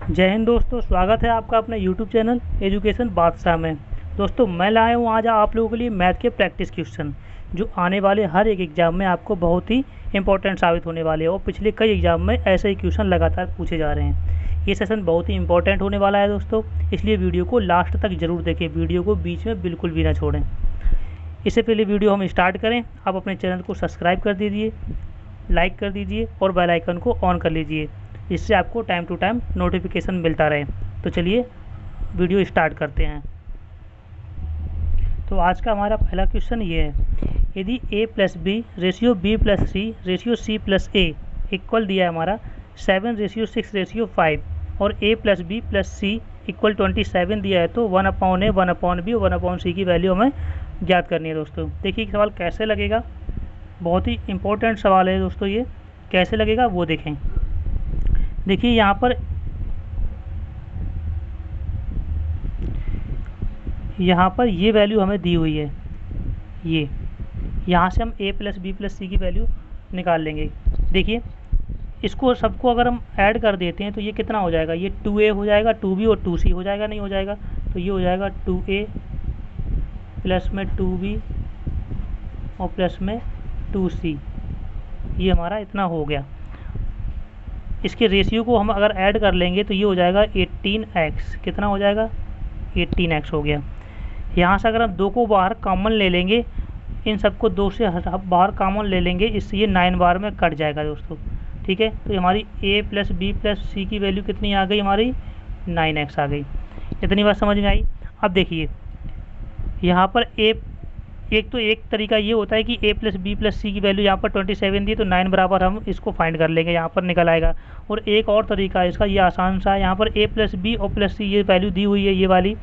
जय हिंद दोस्तों, स्वागत है आपका अपने YouTube चैनल एजुकेशन बादशाह में। दोस्तों मैं लाया हूँ आज आप लोगों के लिए मैथ के प्रैक्टिस क्वेश्चन जो आने वाले हर एक एग्ज़ाम में आपको बहुत ही इंपॉर्टेंट साबित होने वाले हैं और पिछले कई एग्ज़ाम में ऐसे ही क्वेश्चन लगातार पूछे जा रहे हैं। ये सेशन बहुत ही इंपॉर्टेंट होने वाला है दोस्तों, इसलिए वीडियो को लास्ट तक ज़रूर देखें, वीडियो को बीच में बिल्कुल भी ना छोड़ें। इससे पहले वीडियो हम स्टार्ट करें, आप अपने चैनल को सब्सक्राइब कर दीजिए, लाइक कर दीजिए और बेल आइकन को ऑन कर लीजिए, जिससे आपको टाइम टू टाइम नोटिफिकेशन मिलता रहे। तो चलिए वीडियो स्टार्ट करते हैं। तो आज का हमारा पहला क्वेश्चन ये है, यदि a plus b ratio b plus c ratio c plus a equal दिया है हमारा 7:6:5 और a plus b plus c equal 27 दिया है, तो 1/a 1/b और 1/c की वैल्यू हमें ज्ञात करनी है। दोस्तों देखिए सवाल कैसे लगेगा, बहुत ही इम्पोर्टेंट सवाल है दोस्तों। ये कैसे लगेगा वो देखें। देखिए यहाँ पर ये वैल्यू हमें दी हुई है, ये यहाँ से हम a प्लस बी प्लस सी की वैल्यू निकाल लेंगे। देखिए इसको सबको अगर हम ऐड कर देते हैं तो ये कितना हो जाएगा, ये 2a हो जाएगा, 2b और 2c हो जाएगा, नहीं हो जाएगा तो ये हो जाएगा 2a प्लस में 2b और प्लस में 2c, ये हमारा इतना हो गया। इसके रेशियो को हम अगर ऐड कर लेंगे तो ये हो जाएगा 18x, कितना हो जाएगा 18x हो गया। यहाँ से अगर हम 2 को बाहर कॉमन ले लेंगे, इन सबको 2 से बाहर कॉमन ले लेंगे, इससे ये 9 बार में कट जाएगा दोस्तों। ठीक है, तो हमारी a प्लस बी प्लस सी की वैल्यू कितनी आ गई, हमारी 9x आ गई। इतनी बात समझ में आई। अब देखिए यहाँ पर एक तरीका ये होता है कि a प्लस बी प्लस सी की वैल्यू यहाँ पर 27 दी, तो 9 बराबर हम इसको फाइंड कर लेंगे, यहाँ पर निकल आएगा। और एक और तरीका है इसका, ये आसान सा है। यहाँ पर a प्लस बी और प्लस सी ये वैल्यू दी हुई है, ये वाली,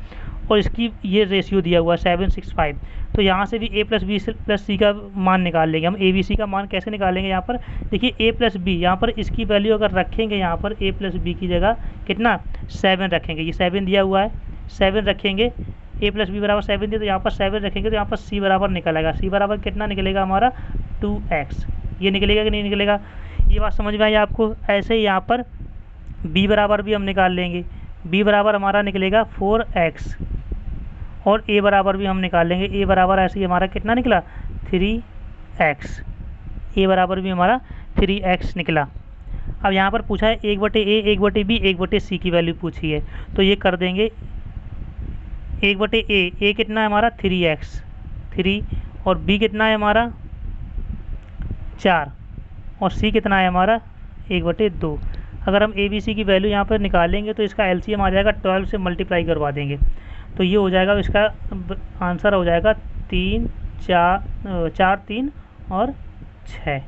और इसकी ये रेशियो दिया हुआ है 7:6:5, तो यहाँ से भी a प्लस बी प्लस सी का मान निकाल लेंगे हम। a b c का मान कैसे निकालेंगे, यहाँ पर देखिए a प्लस बी, यहाँ पर इसकी वैल्यू अगर रखेंगे, यहाँ पर a प्लस बी की जगह कितना 7 रखेंगे, ये 7 दिया हुआ है, 7 रखेंगे। a प्लस बी बराबर 7 दिया, तो यहाँ पर 7 रखेंगे, तो यहाँ पर c बराबर निकल आएगा। c बराबर कितना निकलेगा हमारा 2x, ये निकलेगा कि नहीं निकलेगा, ये बात समझ में आई आपको। ऐसे ही यहाँ पर b बराबर भी हम निकाल लेंगे, b बराबर हमारा निकलेगा 4x और a बराबर भी हम निकाल लेंगे। a बराबर ऐसे ही हमारा कितना निकला 3x, a बराबर भी हमारा 3x निकला। अब यहाँ पर पूछा है 1/a 1/b 1/c की वैल्यू पूछी है, तो ये कर देंगे 1/a, a कितना है हमारा 3x 3, और b कितना है हमारा 4, और c कितना है हमारा 1/2। अगर हम a b c की वैल्यू यहाँ पर निकालेंगे तो इसका एलसीएम आ जाएगा, 12 से मल्टीप्लाई करवा देंगे, तो ये हो जाएगा, इसका आंसर हो जाएगा 3 4 3 और 6,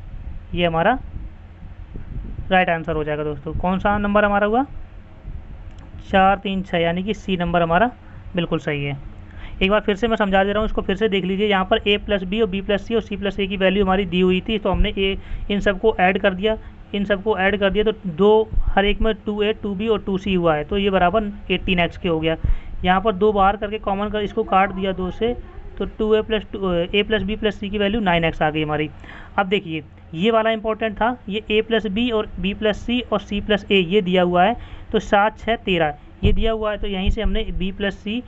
ये हमारा राइट आंसर हो जाएगा दोस्तों। कौन सा नंबर हमारा हुआ 4 3 6, यानी कि सी नंबर हमारा बिल्कुल सही है। एक बार फिर से मैं समझा दे रहा हूँ, इसको फिर से देख लीजिए। यहाँ पर a प्लस बी और b प्लस सी और c प्लस ए की वैल्यू हमारी दी हुई थी, तो हमने इन सबको ऐड कर दिया, तो दो हर एक में 2a 2b और 2c हुआ है, तो ये बराबर 18x के हो गया। यहाँ पर 2 बाहर करके कॉमन कर इसको काट दिया 2 से, तो 2a प्लस बी प्लस सी की वैल्यू 9x आ गई हमारी। अब देखिए ये वाला इंपॉर्टेंट था, ये a प्लस बी और b प्लस सी और c प्लस ए ये दिया हुआ है, तो 7 6 13 ये दिया हुआ है, तो यहीं से हमने b plus c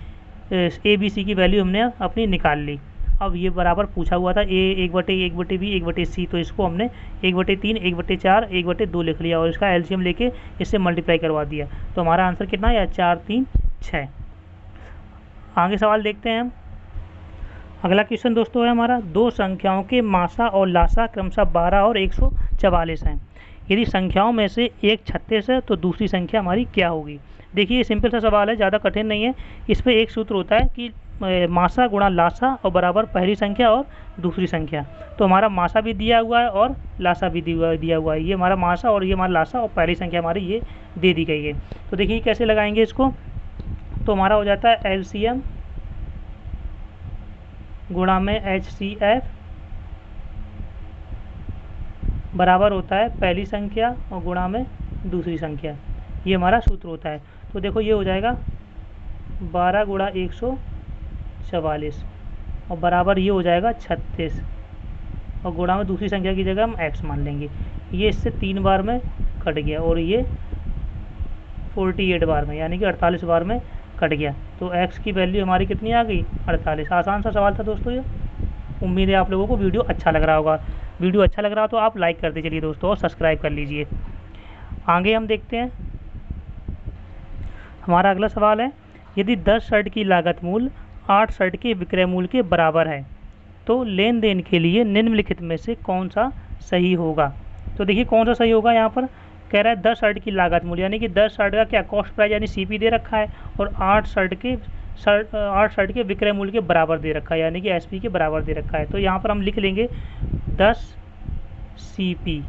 a b c की वैल्यू हमने अपनी निकाल ली। अब ये बराबर पूछा हुआ था a 1/a 1/b 1/c, तो इसको हमने 1/3 1/4 1/2 लिख लिया और इसका एलसीएम लेके इससे मल्टीप्लाई करवा दिया, तो हमारा आंसर कितना है 4 3 6। आगे सवाल देखते हैं हम। अगला क्वेश्चन दोस्तों है हमारा, दो संख्याओं के मासा और लासा क्रमशः 12 और 144 हैं। यदि संख्याओं में से एक 36 है तो दूसरी संख्या हमारी क्या होगी। देखिए ये सिंपल सा सवाल है, ज़्यादा कठिन नहीं है। इस पर एक सूत्र होता है कि मासा गुणा लासा और बराबर पहली संख्या और दूसरी संख्या। तो हमारा मासा भी दिया हुआ है और लासा भी दिया हुआ है, ये हमारा मासा और ये हमारा लासा और पहली संख्या हमारी ये दे दी गई है। तो देखिए कैसे लगाएंगे इसको, तो हमारा हो जाता है एलसीएम गुणा में HCF बराबर होता है पहली संख्या और गुणा में दूसरी संख्या, ये हमारा सूत्र होता है। तो देखो ये हो जाएगा 12 गुणा 144 और बराबर ये हो जाएगा 36, और गुणा में दूसरी संख्या की जगह हम x मान लेंगे। ये इससे 3 बार में कट गया और ये 48 बार में, यानी कि 48 बार में कट गया। तो x की वैल्यू हमारी कितनी आ गई? 48। आसान सा सवाल था दोस्तों ये। उम्मीद है आप लोगों को वीडियो अच्छा लग रहा होगा। वीडियो अच्छा लग रहा हो तो आप लाइक करते चलिए दोस्तों और सब्सक्राइब कर लीजिए। आगे हम देखते हैं, हमारा अगला सवाल है, यदि 10 शर्ट की लागत मूल्य 8 शर्ट के विक्रय मूल्य के बराबर है तो लेन देन के लिए निम्नलिखित में से कौन सा सही होगा? तो देखिए कौन सा सही होगा। यहाँ पर कह रहा है 10 शर्ट की लागत मूल्य, यानी कि 10 शर्ट का क्या कॉस्ट प्राइस यानी CP दे रखा है, और 8 शर्ट के विक्रय मूल्य के बराबर दे रखा है, यानी कि SP के बराबर दे रखा है। तो यहाँ पर हम लिख लेंगे 10 CP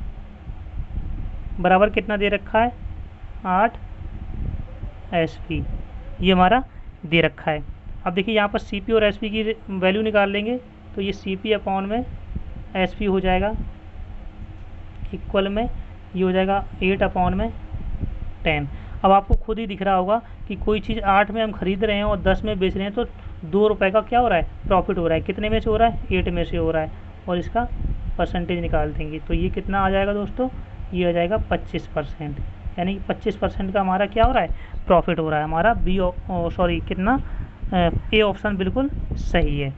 बराबर कितना दे रखा है? 8 SP, ये हमारा दे रखा है। अब देखिए यहाँ पर CP और SP की वैल्यू निकाल लेंगे, तो ये CP अपॉन में SP हो जाएगा, इक्वल में ये हो जाएगा 8 अपॉन में 10। अब आपको खुद ही दिख रहा होगा कि कोई चीज़ 8 में हम खरीद रहे हैं और 10 में बेच रहे हैं, तो 2 रुपये का क्या हो रहा है? प्रॉफिट हो रहा है। कितने में से हो रहा है? 8 में से हो रहा है, और इसका परसेंटेज निकाल देंगे तो ये कितना आ जाएगा दोस्तों? ये आ जाएगा 25%, यानी कि 25% का हमारा क्या हो रहा है? प्रॉफिट हो रहा है। हमारा कितना ए ऑप्शन बिल्कुल सही है।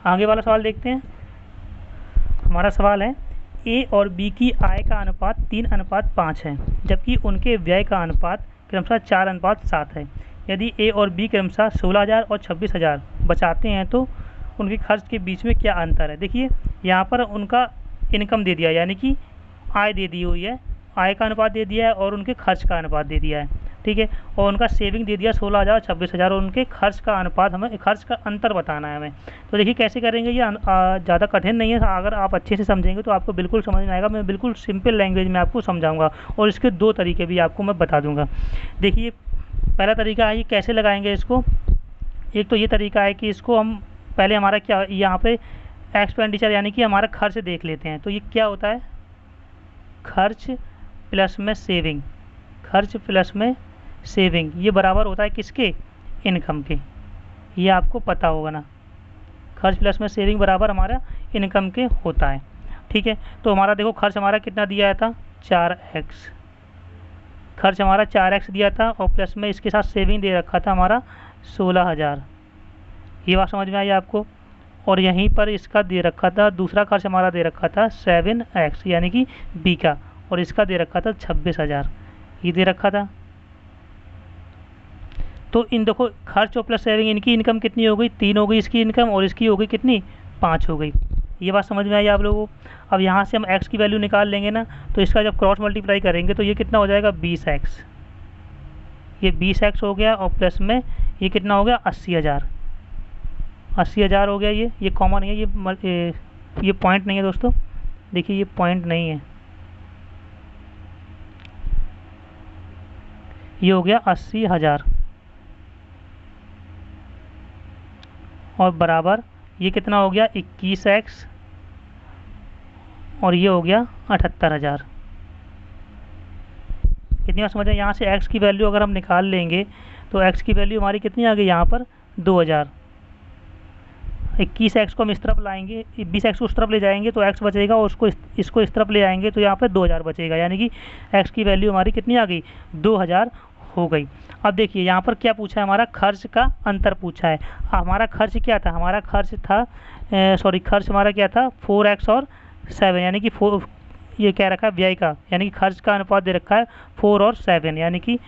आगे वाला सवाल देखते हैं। हमारा सवाल है, ए और बी की आय का अनुपात 3:5 है, जबकि उनके व्यय का अनुपात क्रमशः 4:7 है। यदि ए और बी क्रमशः 16,000 और 26,000 बचाते हैं तो उनके खर्च के बीच में क्या अंतर है? देखिए यहाँ पर उनका इनकम दे दिया, यानी कि आय दे दी हुई है, आय का अनुपात दे दिया है और उनके खर्च का अनुपात दे दिया है, ठीक है। और उनका सेविंग दे दिया 16,000 26,000, और उनके खर्च का अनुपात, हमें खर्च का अंतर बताना है हमें। तो देखिए कैसे करेंगे, ये ज़्यादा कठिन नहीं है, अगर आप अच्छे से समझेंगे तो आपको बिल्कुल समझ में आएगा। मैं बिल्कुल सिंपल लैंग्वेज में आपको समझाऊंगा और इसके 2 तरीके भी आपको मैं बता दूंगा। देखिए पहला तरीका है, ये कैसे लगाएंगे इसको। एक तो ये तरीका है कि इसको हम पहले हमारा क्या यहाँ पे एक्सपेंडिचर यानी कि हमारा खर्च देख लेते हैं। तो ये क्या होता है? खर्च प्लस में सेविंग, खर्च प्लस में सेविंग, ये बराबर होता है किसके? इनकम के। ये आपको पता होगा ना, खर्च प्लस में सेविंग बराबर हमारा इनकम के होता है, ठीक है। तो हमारा देखो खर्च हमारा कितना दिया था? 4x, खर्च हमारा 4x दिया था, और प्लस में इसके साथ सेविंग दे रखा था हमारा 16,000। ये बात समझ में आई आपको? और यहीं पर इसका दे रखा था, दूसरा खर्च हमारा दे रखा था 7x, यानी कि बी का, और इसका दे रखा था 26,000, ये दे रखा था। तो इन देखो खर्च और प्लस सेविंग, इनकी इनकम कितनी हो गई? 3 हो गई इसकी इनकम, और इसकी हो गई कितनी? 5 हो गई। ये बात समझ में आई आप लोगों को? अब यहाँ से हम x की वैल्यू निकाल लेंगे ना, तो इसका जब क्रॉस मल्टीप्लाई करेंगे तो ये कितना हो जाएगा? 20x, ये 20x हो गया, और प्लस में ये कितना हो गया? 80,000, 80,000 हो गया। ये कॉमन है, ये पॉइंट नहीं है दोस्तों, देखिए ये पॉइंट नहीं है, ये हो गया 80,000, और बराबर ये कितना हो गया? 21x, और ये हो गया 78,000। कितनी बार समझ रहे हैं? यहाँ से x की वैल्यू अगर हम निकाल लेंगे तो x की वैल्यू हमारी कितनी आ गई यहाँ पर? 2,000। 21x को हम इस तरफ लाएंगे, 20x को उस तरफ ले जाएंगे तो x बचेगा, और इसको इस तरफ ले आएंगे तो यहाँ पर 2,000 बचेगा, यानी कि x की वैल्यू हमारी कितनी आ गई? 2,000 हो गई। अब देखिए यहाँ पर क्या पूछा है? हमारा खर्च का अंतर पूछा है। हमारा खर्च क्या था? हमारा खर्च था खर्च हमारा क्या था? 4x और 7, यानी कि 4, ये क्या रखा है? व्यय का, यानी कि खर्च का अनुपात दे रखा है 4 और 7, यानी कि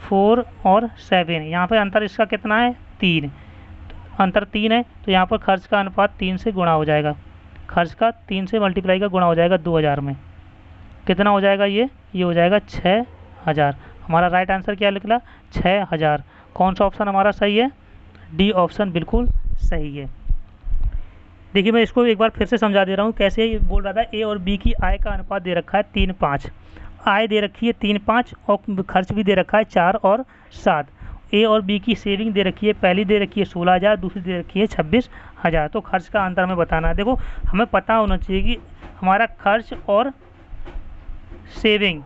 4 और 7। यहाँ पर अंतर इसका कितना है? 3, अंतर 3 है, तो यहाँ पर खर्च का अनुपात 3 से गुणा हो जाएगा, खर्च का 3 से मल्टीप्लाई का गुणा हो जाएगा 2,000 में। कितना हो जाएगा? ये हो जाएगा 6,000। हमारा राइट आंसर क्या निकला? 6,000। कौन सा ऑप्शन हमारा सही है? डी ऑप्शन बिल्कुल सही है। देखिए मैं इसको एक बार फिर से समझा दे रहा हूँ कैसे। ये बोल रहा था ए और बी की आय का अनुपात दे रखा है 3:5, आय दे रखी है 3:5, और खर्च भी दे रखा है 4 और 7। ए और बी की सेविंग दे रखी है, पहली दे रखी है 16,000, दूसरी दे रखी है 26,000। तो खर्च का अंतर हमें बताना है। देखो हमें पता होना चाहिए कि हमारा खर्च और सेविंग,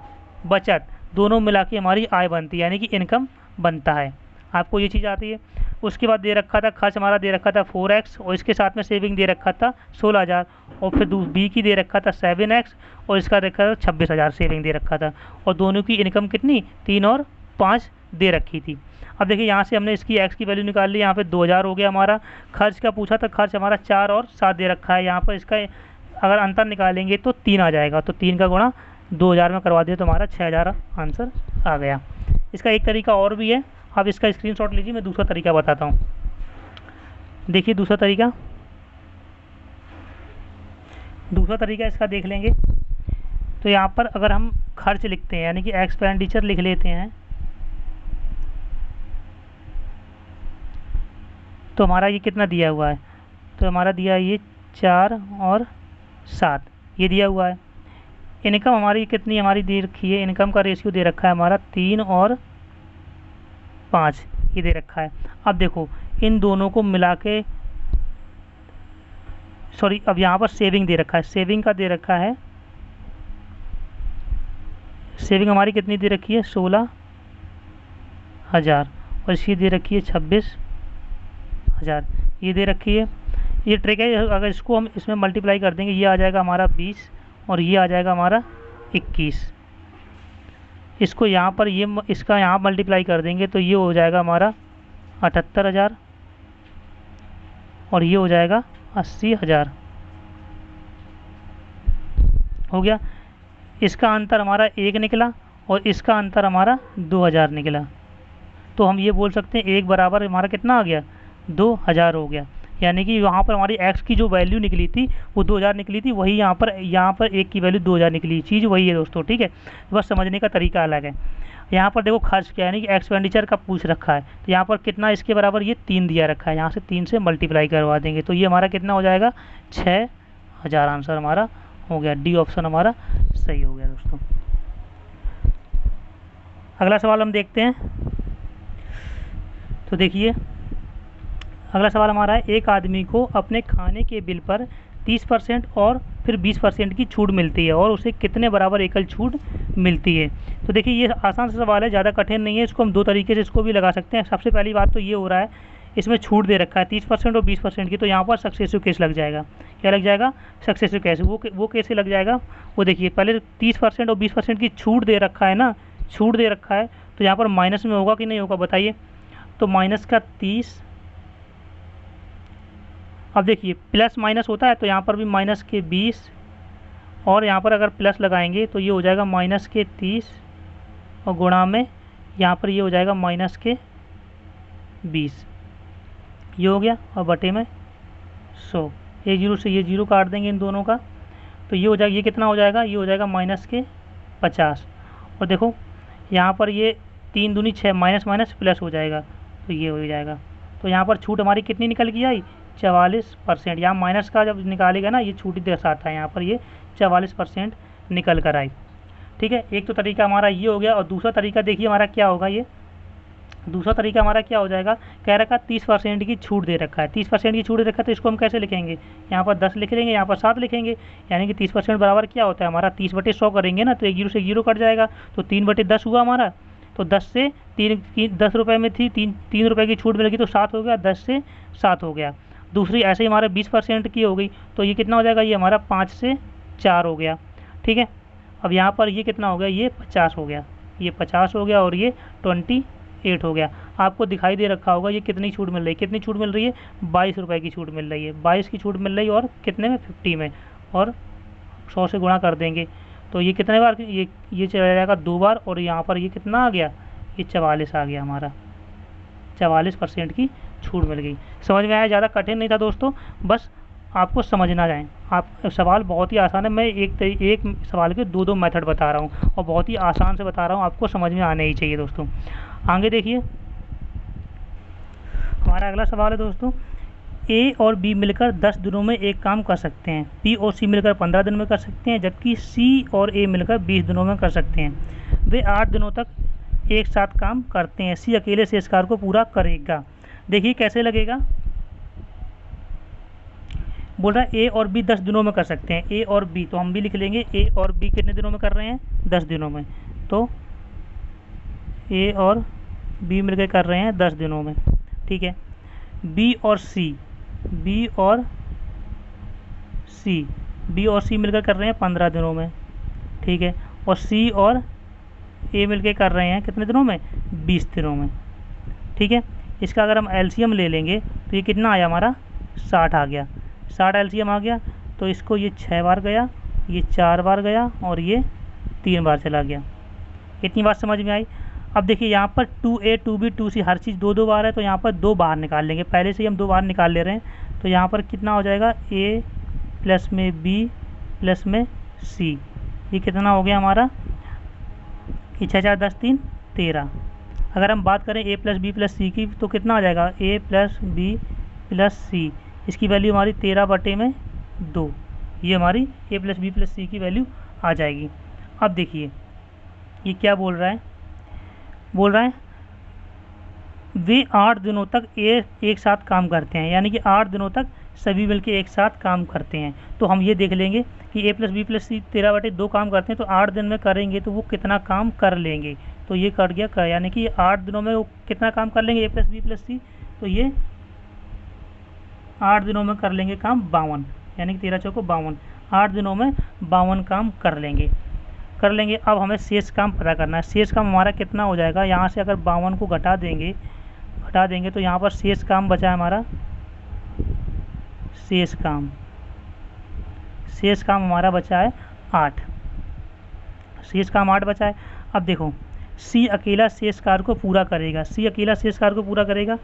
बचत, दोनों मिला के हमारी आय बनती है, यानी कि इनकम बनता है। आपको ये चीज़ आती है। उसके बाद दे रखा था खर्च हमारा दे रखा था 4x और इसके साथ में सेविंग दे रखा था 16,000 और फिर बी की दे रखा था 7x और इसका रखा था 26,000 सेविंग दे रखा था और दोनों की इनकम कितनी 3 और 5 दे रखी थी। अब देखिए यहाँ से हमने इसकी x की वैल्यू निकाल ली, यहाँ पे 2,000 हो गया हमारा। खर्च का पूछा था, खर्च हमारा 4 और 7 दे रखा है। यहाँ पर इसका अगर अंतर निकालेंगे तो 3 आ जाएगा, तो 3 का गुणा 2,000 में करवा दिया तो हमारा 6,000 आंसर आ गया। इसका एक तरीका और भी है, आप इसका स्क्रीनशॉट लीजिए, मैं दूसरा तरीका बताता हूँ। देखिए दूसरा तरीका इसका देख लेंगे। तो यहाँ पर अगर हम खर्च लिखते हैं यानी कि एक्सपेंडिचर लिख लेते हैं तो हमारा ये कितना दिया हुआ है, तो हमारा दिया है ये 4 और 7 ये दिया हुआ है। इनकम हमारी कितनी हमारी दे रखी है, इनकम का रेशियो दे रखा है हमारा 3 और 5 ये दे रखा है। अब देखो इन दोनों को मिला के अब यहाँ पर सेविंग दे रखा है, सेविंग का दे रखा है, सेविंग हमारी कितनी दे रखी है 16,000 और इसकी दे रखी है 26,000 ये दे रखी है। ये ट्रिक है, अगर इसको हम इसमें मल्टीप्लाई कर देंगे ये आ जाएगा हमारा 20 और ये आ जाएगा हमारा 21। इसको यहाँ पर इसका यहाँ मल्टीप्लाई कर देंगे तो ये हो जाएगा हमारा 78,000 और ये हो जाएगा 80,000 हो गया। इसका अंतर हमारा 1 निकला और इसका अंतर हमारा 2,000 निकला। तो हम ये बोल सकते हैं 1 बराबर हमारा कितना आ गया 2,000 हो गया। यानी कि यहाँ पर हमारी x की जो वैल्यू निकली थी वो 2,000 निकली थी, वही यहाँ पर 1 की वैल्यू 2,000 निकली, चीज़ वही है दोस्तों, ठीक है। बस समझने का तरीका अलग है। यहाँ पर देखो खर्च क्या है, यानी कि एक्सपेंडिचर का पूछ रखा है, तो यहाँ पर कितना इसके बराबर ये 3 दिया रखा है, यहाँ से 3 से मल्टीप्लाई करवा देंगे तो ये हमारा कितना हो जाएगा 6,000 आंसर हमारा हो गया। डी ऑप्शन हमारा सही हो गया दोस्तों। अगला सवाल हम देखते हैं। तो देखिए अगला सवाल हमारा है, एक आदमी को अपने खाने के बिल पर 30% और फिर 20% की छूट मिलती है और उसे कितने बराबर एकल छूट मिलती है। तो देखिए ये आसान सा सवाल है, ज़्यादा कठिन नहीं है, इसको हम 2 तरीके से इसको भी लगा सकते हैं। सबसे पहली बात तो ये हो रहा है इसमें छूट दे रखा है 30% और 20% की, तो यहाँ पर सक्सेसिव केस लग जाएगा। क्या लग जाएगा सक्सेसिव केस। वो कैसे लग जाएगा वो देखिए, पहले 30% और 20% की छूट दे रखा है ना, छूट दे रखा है तो यहाँ पर माइनस में होगा कि नहीं होगा बताइए। तो माइनस का 30, अब देखिए प्लस माइनस होता है तो यहाँ पर भी माइनस के 20 और यहाँ पर अगर प्लस लगाएंगे तो ये हो जाएगा माइनस के 30 और गुणा में यहाँ पर ये हो जाएगा माइनस के 20 ये हो गया और बटे में 100। ये 0 से ये 0 काट देंगे इन दोनों का तो ये हो जाएगा, ये कितना हो जाएगा ये हो जाएगा माइनस के 50 और देखो यहाँ पर ये 3 दूनी 6 माइनस माइनस प्लस हो जाएगा तो ये हो जाएगा। तो यहाँ पर छूट हमारी कितनी निकल के आई 44%। यहाँ माइनस का जब निकालेगा ना ये छूट ही दर्शाता है, यहाँ पर ये 44% निकल कर आई, ठीक है। एक तो तरीका हमारा ये हो गया और दूसरा तरीका देखिए हमारा क्या होगा, ये दूसरा तरीका हमारा क्या हो जाएगा, कह रखा 30% की छूट दे रखा है, 30% की छूट दे रखा है तो इसको हम कैसे लिखेंगे, यहाँ पर 10 लिख लेंगे, यहाँ पर 7 लिखेंगे। यानी कि 30% बराबर क्या होता है हमारा 30/100 करेंगे ना तो 1 0 से 0 कट जाएगा तो 3/10 हुआ हमारा। तो 10 से 10 रुपये में थी 3 रुपये की छूट मिलेगी तो 7 हो गया, 10 से 7 हो गया। दूसरी ऐसे ही हमारे 20% की हो गई तो ये कितना हो जाएगा, ये हमारा 5 से 4 हो गया, ठीक है। अब यहाँ पर ये कितना हो गया, ये 50 हो गया, ये 50 हो गया और ये 28 हो गया। आपको दिखाई दे रखा होगा ये कितनी छूट मिल रही है, कितनी छूट मिल रही है 22 रुपये की छूट मिल रही है, 22 की छूट मिल रही है और कितने में 50 में, और 100 से गुणा कर देंगे तो ये कितने बार ये चला जाएगा 2 बार और यहाँ पर ये कितना आ गया, ये 44 आ गया हमारा, 44% की छूट मिल गई। समझ में आया, ज़्यादा कठिन नहीं था दोस्तों, बस आपको समझना जाए। आप सवाल बहुत ही आसान है, मैं एक सवाल के 2 मेथड बता रहा हूँ और बहुत ही आसान से बता रहा हूँ, आपको समझ में आने ही चाहिए दोस्तों। आगे देखिए हमारा अगला सवाल है दोस्तों, ए और बी मिलकर 10 दिनों में एक काम कर सकते हैं, बी और सी मिलकर 15 दिन में कर सकते हैं, जबकि सी और ए मिलकर 20 दिनों में कर सकते हैं। वे 8 दिनों तक एक साथ काम करते हैं, सी अकेले से इस कार्य को पूरा करेगा। देखिए कैसे लगेगा, बोल रहा है ए और बी 10 दिनों में कर सकते हैं, ए और बी, तो हम भी लिख लेंगे ए और बी कितने दिनों में कर रहे हैं 10 दिनों में, तो ए और बी मिलकर कर रहे हैं 10 दिनों में, ठीक है। बी और सी मिलकर कर रहे हैं 15 दिनों में, ठीक है, और सी और ए मिलकर कर रहे हैं कितने दिनों में, 20 दिनों में, ठीक है। इसका अगर हम एलसीएम ले लेंगे तो ये कितना आया हमारा, 60 आ गया, 60 एलसीएम आ गया। तो इसको ये 6 बार गया, ये 4 बार गया और ये 3 बार चला गया। इतनी बात समझ में आई। अब देखिए यहाँ पर 2A 2B 2C हर चीज़ 2 2 बार है, तो यहाँ पर 2 बाहर निकाल लेंगे, पहले से ही हम 2 बार निकाल ले रहे हैं। तो यहाँ पर कितना हो जाएगा, A प्लस में B प्लस में C, ये कितना हो गया हमारा, ये 6 4 10 3 13। अगर हम बात करें A plus B plus C की तो कितना आ जाएगा, A plus B plus C, इसकी वैल्यू हमारी 13/2, ये हमारी A plus B plus C की वैल्यू आ जाएगी। अब देखिए ये क्या बोल रहा है, वे 8 दिनों तक एक साथ काम करते हैं, यानी कि 8 दिनों तक सभी मिलके एक साथ काम करते हैं। तो हम ये देख लेंगे कि A plus B plus C 13/2 काम करते हैं, तो 8 दिन में करेंगे तो वो कितना काम कर लेंगे। तो ये कट गया, यानी कि 8 दिनों में वो कितना काम कर लेंगे A plus B plus C, तो ये 8 दिनों में कर लेंगे काम 52, यानी कि 13 चौको 52, 8 दिनों में 52 काम कर लेंगे। अब हमें शेष काम पता करना है। शेष काम हमारा कितना हो जाएगा, यहाँ से अगर 52 को घटा देंगे तो यहाँ पर शेष काम बचा है हमारा, शेष काम हमारा बचा है 8, शेष काम 8 बचा है। अब देखो C अकेला शेष कार्य को पूरा करेगा,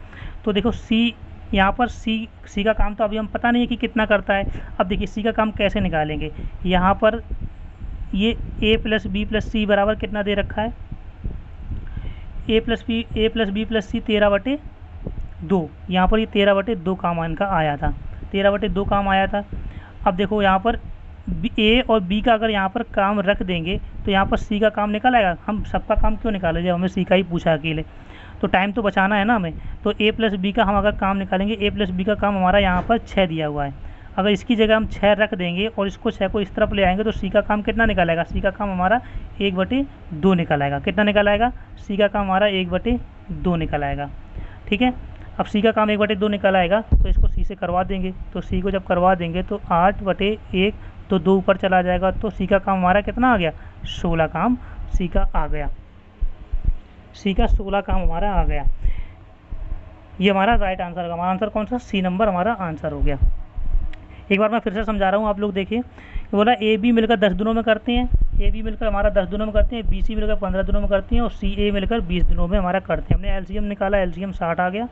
तो देखो C यहाँ पर C का काम तो अभी हम पता नहीं है कि कितना करता है। अब देखिए C का काम कैसे निकालेंगे, यहाँ पर ये A plus B plus C बराबर कितना दे रखा है, A plus B plus C 13/2, यहाँ पर ये 13/2 काम इनका आया था, 13/2 काम आया था। अब देखो यहाँ पर A और B का अगर यहाँ पर काम रख देंगे तो यहाँ पर C का काम निकल आएगा। हम सबका काम क्यों निकालें जब हमें C का ही पूछा अकेले, तो टाइम तो बचाना है ना हमें। तो A प्लस B का हम अगर काम निकालेंगे, A प्लस B का काम हमारा यहाँ पर 6 दिया हुआ है, अगर इसकी जगह हम 6 रख देंगे और इसको 6 को इस तरफ ले आएंगे तो C का काम कितना निकल आएगा, C का काम हमारा 1/2 निकल आएगा। कितना निकल आएगा, C का काम हमारा 1/2 निकल आएगा, ठीक है। अब C का काम 1/2 निकल आएगा तो इसको C से करवा देंगे, तो C को जब करवा देंगे तो 8/1, तो 2 ऊपर चला जाएगा, तो C का काम हमारा कितना आ गया, 16 काम C का आ गया, C का 16 काम हमारा आ गया। ये हमारा राइट आंसर होगा। हमारा आंसर कौन सा, C नंबर हमारा आंसर हो गया। एक बार मैं फिर से समझा रहा हूँ, आप लोग देखिए। बोला AB मिलकर 10 दिनों में करते हैं, AB मिलकर हमारा 10 दिनों में करते हैं, BC मिलकर 15 दिनों में करते हैं और CA मिलकर 20 दिनों में हमारा करते हैं। हमने एलसीएम निकाला, एलसीएम 60 आ गया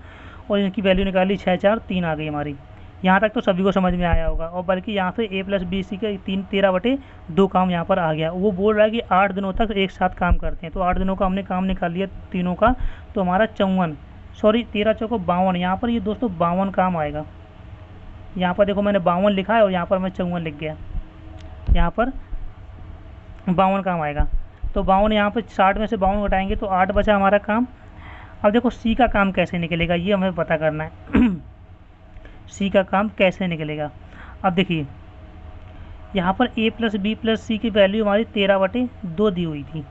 और इनकी वैल्यू निकाली 6 4 3 आ गई हमारी। यहाँ तक तो सभी को समझ में आया होगा, और बल्कि यहाँ से A प्लस BC के 13/2 काम यहाँ पर आ गया। वो बोल रहा है कि 8 दिनों तक एक साथ काम करते हैं, तो 8 दिनों का हमने काम निकाल लिया तीनों का, तो हमारा 13 चौको 52, यहाँ पर ये दोस्तों 52 काम आएगा। यहाँ पर देखो मैंने 52 लिखा है और यहाँ पर मैं 54 लिख गया, यहाँ पर 52 काम आएगा। तो 52 यहाँ पर 60 में से 52 घटाएंगे तो 8 बचा हमारा काम। अब देखो C का काम कैसे निकलेगा, ये हमें पता करना है। C का काम कैसे निकलेगा, अब देखिए यहाँ पर A plus B plus C की वैल्यू हमारी 13/2 दी हुई थी,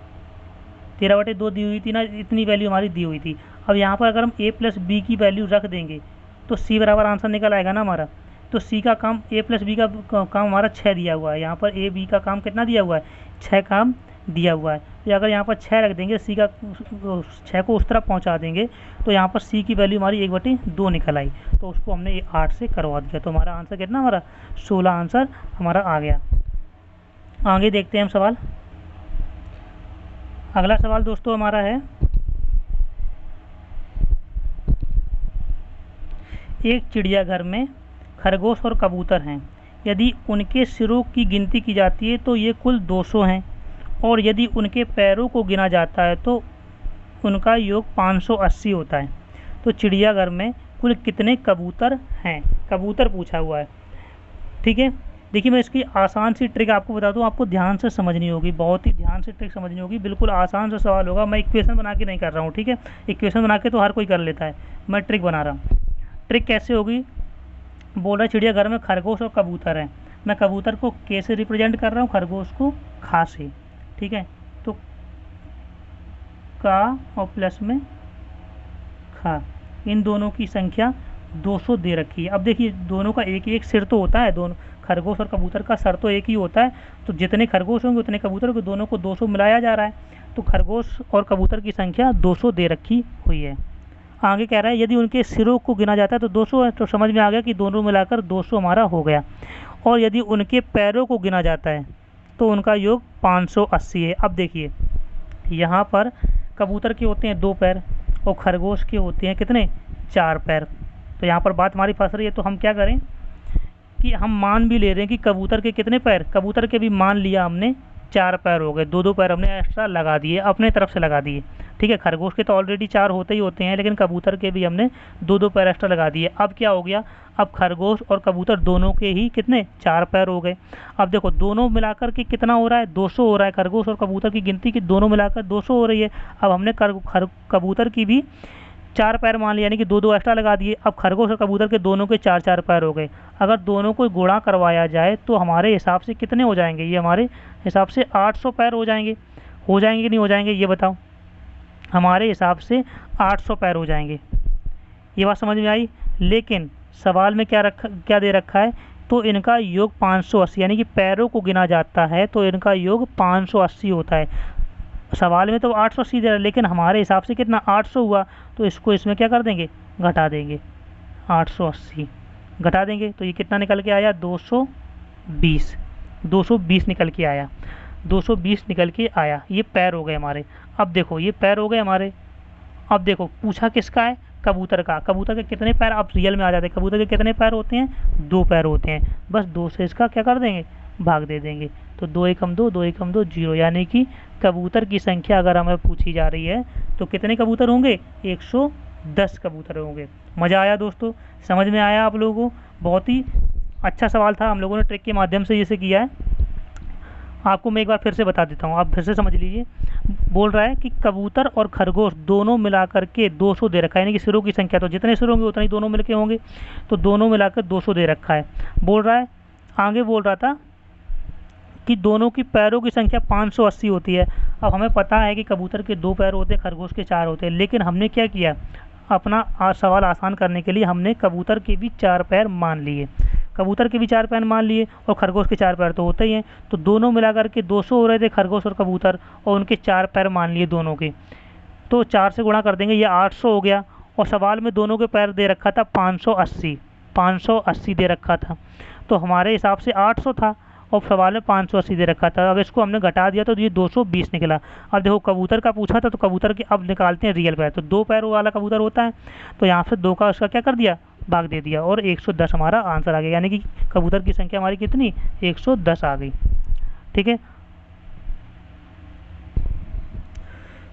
13/2 दी हुई थी ना, इतनी वैल्यू हमारी दी हुई थी। अब यहाँ पर अगर हम A प्लस B की वैल्यू रख देंगे तो C बराबर आंसर निकल आएगा ना हमारा। तो C का काम, A प्लस B का काम हमारा 6 दिया हुआ है, यहाँ पर A B का काम कितना दिया हुआ है, 6 काम दिया हुआ है। तो अगर यहाँ पर 6 रख देंगे, C का 6 को उस तरफ पहुँचा देंगे तो यहाँ पर C की वैल्यू हमारी 1/2 निकल आई, तो उसको हमने 8 से करवा दिया। तो हमारा आंसर कितना, हमारा 16 आंसर हमारा आ गया। आगे देखते हैं हम सवाल। अगला सवाल दोस्तों हमारा है, एक चिड़ियाघर में खरगोश और कबूतर हैं, यदि उनके सिरों की गिनती की जाती है तो ये कुल 200 हैं, और यदि उनके पैरों को गिना जाता है तो उनका योग 580 होता है। तो चिड़ियाघर में कुल कितने कबूतर हैं, कबूतर पूछा हुआ है, ठीक है। देखिए मैं इसकी आसान सी ट्रिक आपको बता दूं, आपको ध्यान से समझनी होगी, बहुत ही ध्यान से ट्रिक समझनी होगी, बिल्कुल आसान सा सवाल होगा। मैं इक्वेशन बना के नहीं कर रहा हूँ, ठीक है, इक्वेशन बना के तो हर कोई कर लेता है, मैं ट्रिक बना रहा हूँ। ट्रिक कैसे होगी, बोल रहा है चिड़ियाघर में खरगोश और कबूतर हैं, मैं कबूतर को के से रिप्रेजेंट कर रहा हूँ, खरगोश को खा से, ठीक है। तो का और प्लस में खा, इन दोनों की संख्या 200 दे रखी है। अब देखिए दोनों का एक ही एक सिर तो होता है, दोनों खरगोश और कबूतर का सर तो एक ही होता है, तो जितने खरगोश होंगे उतने कबूतर होंगे, दोनों को 200 मिलाया जा रहा है, तो खरगोश और कबूतर की संख्या 200 दे रखी हुई है। आगे कह रहा है यदि उनके सिरों को गिना जाता है तो 200 है, तो समझ में आ गया कि दोनों मिलाकर 200 हमारा हो गया। और यदि उनके पैरों को गिना जाता है तो उनका योग 580 है। अब देखिए यहाँ पर कबूतर के होते हैं 2 पैर और खरगोश के होते हैं कितने, 4 पैर। तो यहाँ पर बात हमारी फंस रही है, तो हम क्या करें कि हम मान भी ले रहे हैं कि कबूतर के कितने पैर, कबूतर के भी मान लिया हमने 4 पैर हो गए, 2-2 पैर हमने एक्स्ट्रा लगा दिए, अपने तरफ से लगा दिए, ठीक है। खरगोश के तो ऑलरेडी 4 होते ही होते हैं, लेकिन कबूतर के भी हमने 2-2 पैर एक्स्ट्रा लगा दिए। अब क्या हो गया, अब खरगोश और कबूतर दोनों के ही कितने, 4 पैर हो गए। अब देखो दोनों मिलाकर के कितना हो रहा है, 200 हो रहा है। खरगोश और कबूतर की गिनती की दोनों मिलाकर 200 हो रही है। अब हमने कबूतर की भी 4 पैर मान लिया, यानी कि 2-2 एक्स्ट्रा लगा दिए। अब खरगोश और कबूतर के दोनों के 4-4 पैर हो गए। अगर दोनों को गुणा करवाया जाए तो हमारे हिसाब से कितने हो जाएंगे, ये हमारे हिसाब से 800 पैर हो जाएंगे कि नहीं हो जाएंगे, ये बताओ। हमारे हिसाब से 800 पैर हो जाएंगे। ये बात समझ में आई। लेकिन सवाल में क्या दे रखा है, तो इनका योग 580, यानी कि पैरों को गिना जाता है तो इनका योग 580 होता है। सवाल में तो 880 दे रहा है, लेकिन हमारे हिसाब से कितना 800 हुआ, तो इसको इसमें क्या कर देंगे, घटा देंगे, 880 घटा देंगे, तो ये कितना निकल के आया, 220 निकल के आया, 220 निकल के आया। ये पैर हो गए हमारे। अब देखो ये पैर हो गए हमारे। अब देखो पूछा किसका है, कबूतर का। कबूतर के कितने पैर, अब रियल में आ जाते हैं। कबूतर के कितने पैर होते हैं, 2 पैर होते हैं। बस 2 से इसका क्या कर देंगे, भाग दे देंगे, तो 2 एकम 2, 2 एकम 2, 0। यानी कि कबूतर की संख्या अगर हमें पूछी जा रही है तो कितने कबूतर होंगे, 110 कबूतर होंगे। मज़ा आया दोस्तों, समझ में आया आप लोगों को। बहुत ही अच्छा सवाल था, हम लोगों ने ट्रिक के माध्यम से इसे किया है। आपको मैं एक बार फिर से बता देता हूँ, आप फिर से समझ लीजिए। बोल रहा है कि कबूतर और खरगोश दोनों मिलाकर के 200 दे रखा है, यानी कि सिरों की संख्या, तो जितने सिर होंगे उतने ही दोनों मिलके होंगे, तो दोनों मिलाकर 200 दे रखा है। बोल रहा है, आगे बोल रहा था कि दोनों की पैरों की संख्या 580 होती है। अब हमें पता है कि कबूतर के 2 पैर होते हैं, खरगोश के 4 होते हैं, लेकिन हमने क्या किया, अपना सवाल आसान करने के लिए हमने कबूतर के भी 4 पैर मान लिए। कबूतर के भी 4 पैर मान लिए और खरगोश के 4 पैर तो होते ही हैं, तो दोनों मिलाकर के 200 हो रहे थे खरगोश और कबूतर, और उनके 4 पैर मान लिए दोनों के, तो 4 से गुणा कर देंगे, ये 800 हो गया। और सवाल में दोनों के पैर दे रखा था 580 दे रखा था, तो हमारे हिसाब से 800 था और सवाल में 580 दे रखा था। अब इसको हमने घटा दिया तो ये 220 निकला। अब देखो कबूतर का पूछा था, तो कबूतर के अब निकालते हैं रियल पैर, तो 2 पैरों वाला कबूतर होता है, तो यहाँ से 2 का उसका क्या कर दिया, भाग दे दिया, और 110 हमारा आंसर आ गया। यानी कि कबूतर की संख्या हमारी कितनी, 110 आ गई। ठीक है,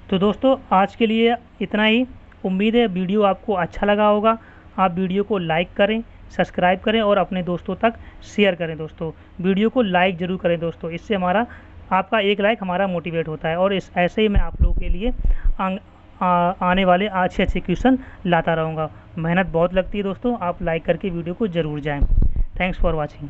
तो दोस्तों आज के लिए इतना ही। उम्मीद है वीडियो आपको अच्छा लगा होगा। आप वीडियो को लाइक करें, सब्सक्राइब करें और अपने दोस्तों तक शेयर करें। दोस्तों वीडियो को लाइक ज़रूर करें दोस्तों, इससे हमारा, आपका एक लाइक हमारा मोटिवेट होता है, और इस ऐसे ही मैं आप लोगों के लिए आने वाले अच्छे क्वेश्चन लाता रहूँगा। मेहनत बहुत लगती है दोस्तों, आप लाइक करके वीडियो को ज़रूर जाएँ। Thanks for watching.